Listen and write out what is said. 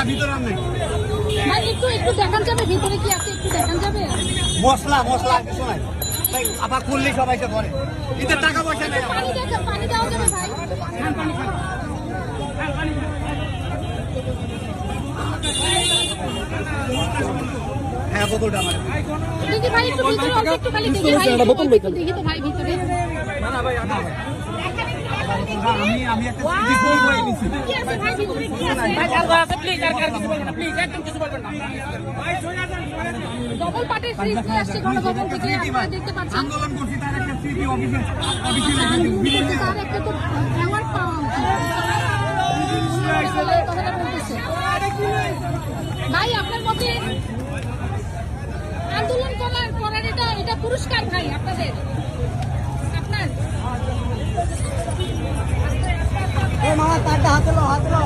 ভিতরে আর নেই ভাই একটু দেখান যাবে ভিতরে কি আছে একটু দেখান যাবে মশলা কিছু নাই ভাই আবার করলেই সবাইকে করে ঈদের টাকা পয়সা নেই পানি দেওয়া যাবে ভাই হ্যাঁ বোতলটা আমার দেখি ভাই একটু ভিতরে অল্প একটু খালি দেখি ভাই দেখি তো ভাই ভিতরে না ভাই আমি একটা সিটি ফোন করে নিছি কি আছে ভাই ভিতরে কি আছে ভাই কাল আছে প্লিজ আর কিছু বলবেন না প্লিজ একদম কিছু বলবেন না ভাই সোজা যান ডবল পার্টির ফ্রিজ নিয়ে আসছে গণভবন থেকে আপনারা দেখতে পাচ্ছেন আন্দোলন করছি তার একটা সিটি অফিসে তার একটা তো অ্যাওয়ার্ড পাওয়া ভাই আপনার মতে আন্দোলন করার এটা পুরস্কার ভাই আপনাদের আপনার মামা তারটা হাতে লো